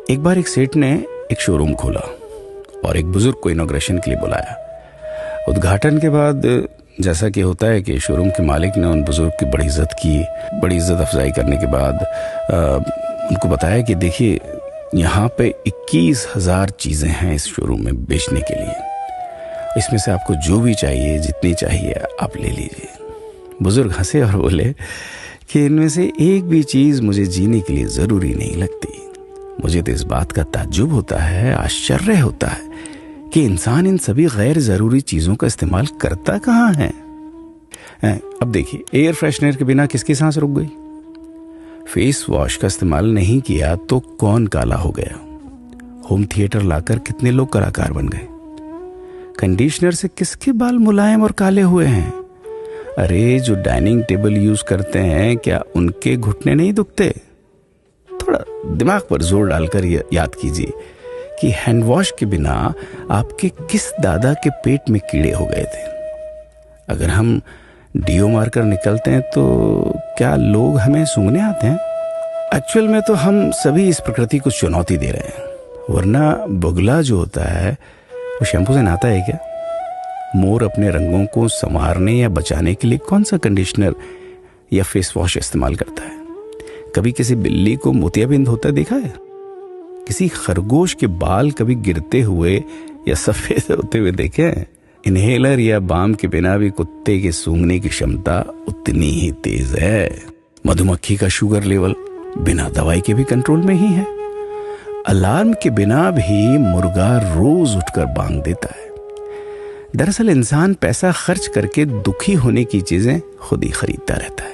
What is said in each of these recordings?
एक बार एक सेठ ने एक शोरूम खोला और एक बुजुर्ग को इनॉग्रेशन के लिए बुलाया। उद्घाटन के बाद जैसा कि होता है कि शोरूम के मालिक ने उन बुजुर्ग की बड़ी इज्जत की। बड़ी इज्जत अफजाई करने के बाद उनको बताया कि देखिए, यहाँ पे 21,000 चीज़ें हैं इस शोरूम में बेचने के लिए। इसमें से आपको जो भी चाहिए, जितनी चाहिए आप ले लीजिए। बुजुर्ग हंसे और बोले कि इनमें से एक भी चीज़ मुझे जीने के लिए ज़रूरी नहीं लगती। मुझे तो इस बात का ताज्जुब होता है, आश्चर्य होता है कि इंसान इन सभी गैर ज़रूरी चीज़ों का इस्तेमाल करता कहाँ है। अब देखिए, एयर फ्रेशनर के बिना किसकी सांस रुक गई? फेस वॉश का इस्तेमाल नहीं किया तो कौन काला हो गया? होम थिएटर लाकर कितने लोग कलाकार बन गए? कंडीशनर से किसके बाल मुलायम और काले हुए हैं? अरे, जो डाइनिंग टेबल यूज करते हैं, क्या उनके घुटने नहीं दुखते? थोड़ा दिमाग पर जोर डालकर याद कीजिए कि हैंड वॉश के बिना आपके किस दादा के पेट में कीड़े हो गए थे। अगर हम डीओ मारकर निकलते हैं तो क्या लोग हमें सूंघने आते हैं? एक्चुअल में तो हम सभी इस प्रकृति को चुनौती दे रहे हैं, वरना बुगला जो होता है वो शैम्पू से नहाता है क्या? मोर अपने रंगों को संवारने या बचाने के लिए कौन सा कंडीशनर या फेस वॉश इस्तेमाल करता है? कभी किसी बिल्ली को मोतियाबिंद होता देखा है? किसी खरगोश के बाल कभी गिरते हुए या सफेद होते हुए देखे हैं? इनहेलर या बाम के बिना भी कुत्ते के सूंघने की क्षमता उतनी ही तेज है। मधुमक्खी का शुगर लेवल बिना दवाई के भी कंट्रोल में ही है। अलार्म के बिना भी मुर्गा रोज उठकर बांग देता है। दरअसल इंसान पैसा खर्च करके दुखी होने की चीजें खुद ही खरीदता रहता है।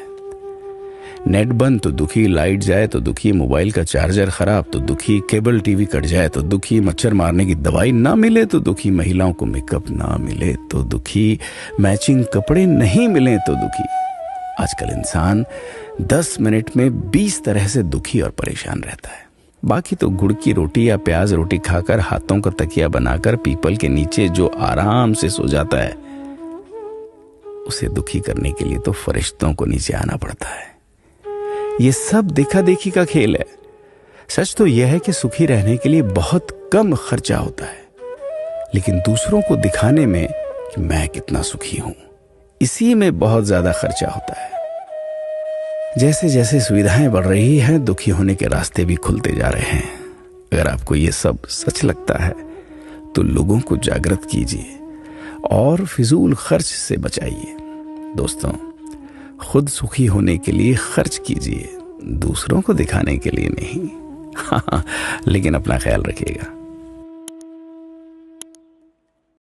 नेट बंद तो दुखी, लाइट जाए तो दुखी, मोबाइल का चार्जर खराब तो दुखी, केबल टीवी कट जाए तो दुखी, मच्छर मारने की दवाई ना मिले तो दुखी, महिलाओं को मेकअप ना मिले तो दुखी, मैचिंग कपड़े नहीं मिले तो दुखी। आजकल इंसान 10 मिनट में 20 तरह से दुखी और परेशान रहता है। बाकी तो गुड़ की रोटी या प्याज रोटी खाकर हाथों का तकिया बनाकर पीपल के नीचे जो आराम से सो जाता है, उसे दुखी करने के लिए तो फरिश्तों को नीचे आना पड़ता है। ये सब देखा देखी का खेल है। सच तो यह है कि सुखी रहने के लिए बहुत कम खर्चा होता है, लेकिन दूसरों को दिखाने में कि मैं कितना सुखी हूं, इसी में बहुत ज्यादा खर्चा होता है। जैसे जैसे सुविधाएं बढ़ रही हैं, दुखी होने के रास्ते भी खुलते जा रहे हैं। अगर आपको ये सब सच लगता है तो लोगों को जागृत कीजिए और फिजूल खर्च से बचाइए। दोस्तों, खुद सुखी होने के लिए खर्च कीजिए, दूसरों को दिखाने के लिए नहीं। हाँ, लेकिन अपना ख्याल रखिएगा।